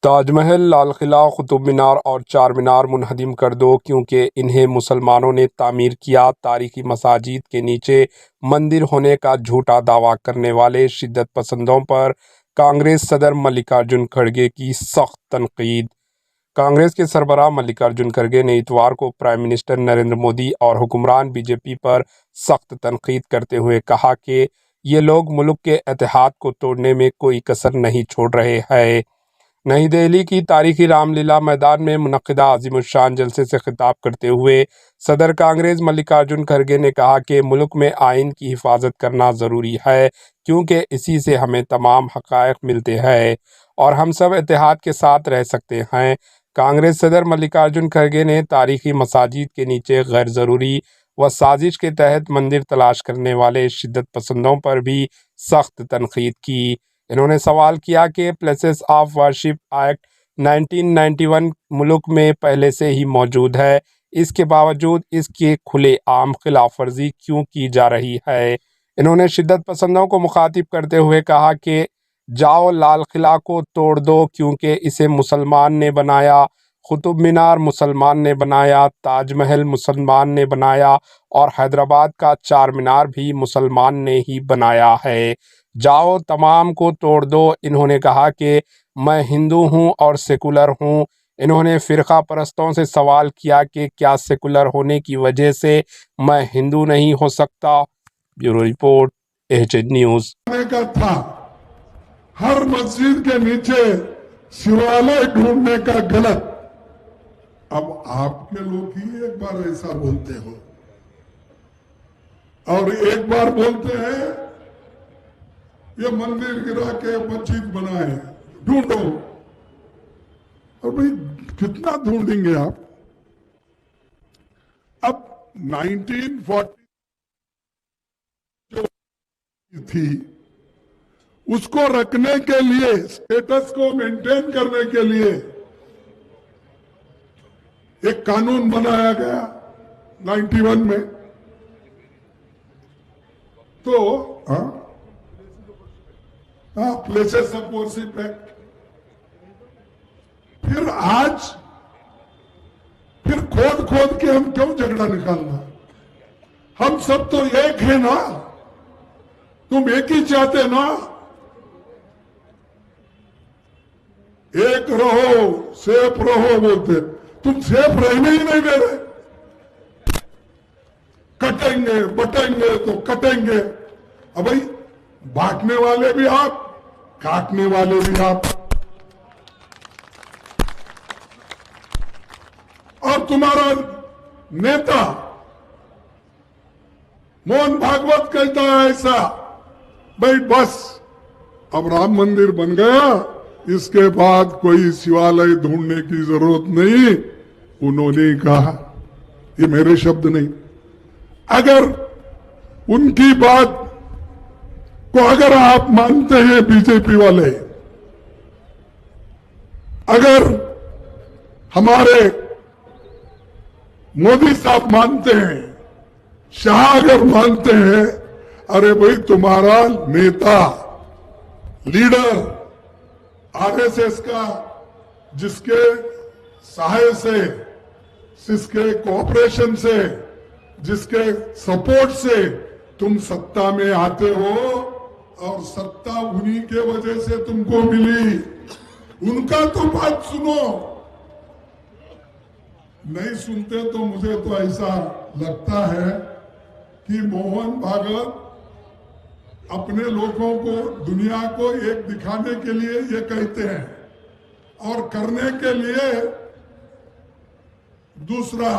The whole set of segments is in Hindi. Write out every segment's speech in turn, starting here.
ताजमहल, लाल किला, कुतुब मीनार और चार मीनार मुनहदम कर दो क्योंकि इन्हें मुसलमानों ने तामीर किया। तारीखी मसाजिद के नीचे मंदिर होने का झूठा दावा करने वाले शिद्दत पसंदों पर कांग्रेस सदर मल्लिकार्जुन खड़गे की सख्त तनकीद। कांग्रेस के सरबराह मल्लिकार्जुन खड़गे ने इतवार को प्राइम मिनिस्टर नरेंद्र मोदी और हुक्मरान बीजेपी पर सख्त तनकीद करते हुए कहा कि ये लोग मुल्क के इत्तेहाद को तोड़ने में कोई कसर नहीं छोड़ रहे हैं। नई दिल्ली की तारीखी रामलीला मैदान में मुनक्किदा अज़ीमुश्शान जलसे से खिताब करते हुए सदर कांग्रेस मल्लिकार्जुन खड़गे ने कहा कि मुल्क में आइन की हिफाजत करना ज़रूरी है क्योंकि इसी से हमें तमाम हक़ाइक़ मिलते हैं और हम सब इत्तेहाद के साथ रह सकते हैं। कांग्रेस सदर मल्लिकार्जुन खड़गे ने तारीखी मसाजिद के नीचे गैर ज़रूरी व साजिश के तहत मंदिर तलाश करने वाले शिद्दत पसंदों पर भी सख्त तनकीद की। इन्होंने सवाल किया कि प्लेसेस ऑफ वर्शिप एक्ट 1991 मुल्क में पहले से ही मौजूद है, इसके बावजूद इसकी खुलेआम खिलाफ वर्जी क्यों की जा रही है। इन्होंने शिद्दत पसंदों को मुखातिब करते हुए कहा कि जाओ लाल किला को तोड़ दो क्योंकि इसे मुसलमान ने बनाया, कुतुब मीनार मुसलमान ने बनाया, ताजमहल मुसलमान ने बनाया और हैदराबाद का चार मीनार भी मुसलमान ने ही बनाया है। जाओ तमाम को तोड़ दो। इन्होंने कहा कि मैं हिंदू हूं और सेकुलर हूं। इन्होंने फ़िरका परस्तों से सवाल किया कि क्या सेकुलर होने की वजह से मैं हिंदू नहीं हो सकता। Bureau report, HN news. का था हर मस्जिद के नीचे शिवालय ढूंढने का गलत। अब आपके लोग ही एक बार ऐसा बोलते हो और एक बार बोलते हैं ये मंदिर गिरा के मस्जिद बनाए, ढूंढो। और भाई कितना ढूंढेंगे आप। अब 1940 जो थी उसको रखने के लिए, स्टेटस को मेंटेन करने के लिए एक कानून बनाया गया 91 में। तो प्लेसेस ऑफ वर्शिप एक्ट। फिर खोद खोद के हम क्यों झगड़ा निकालना। हम सब तो एक है ना, तुम एक ही चाहते ना। एक रहो सेफ रहो बोलते, तुम सेफ रहने ही नहीं दे रहे। कटेंगे बटेंगे तो कटेंगे। अब भाई बांटने वाले भी आप, काटने वाले भी आप। और तुम्हारा नेता मोहन भागवत कहता है ऐसा, भाई बस अब राम मंदिर बन गया, इसके बाद कोई शिवालय ढूंढने की जरूरत नहीं। उन्होंने कहा, ये मेरे शब्द नहीं। अगर उनकी बात को अगर आप मानते हैं बीजेपी वाले, अगर हमारे मोदी साहब मानते हैं, शाह अगर मानते हैं, अरे भाई तुम्हारा नेता लीडर आरएसएस का, जिसके सहाय से, जिसके कोऑपरेशन से, जिसके सपोर्ट से तुम सत्ता में आते हो और सत्ता उन्हीं के वजह से तुमको मिली, उनका तो बात सुनो। नहीं सुनते तो मुझे तो ऐसा लगता है कि मोहन भागवत अपने लोगों को, दुनिया को एक दिखाने के लिए ये कहते हैं और करने के लिए दूसरा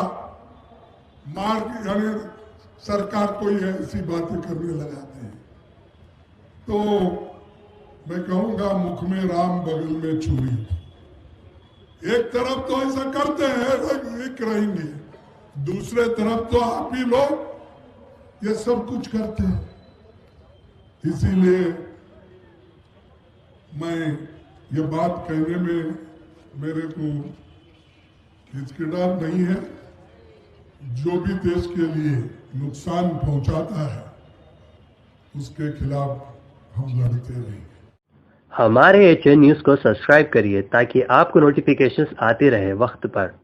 मार्ग, यानी सरकार को ये ऐसी बातें करने लगाते हैं। तो मैं कहूंगा मुख में राम बगल में छुरी। एक तरफ तो ऐसा करते हैं, एक रहेंगे, दूसरे तरफ तो आप ही लोग ये सब कुछ करते हैं। इसीलिए मैं ये बात कहने में मेरे को हिचकिचाहट नहीं है। जो भी देश के लिए नुकसान पहुंचाता है उसके खिलाफ हम लड़ते रहेंगे। हमारे HN न्यूज़ को सब्सक्राइब करिए ताकि आपको नोटिफिकेशंस आते रहे वक्त पर।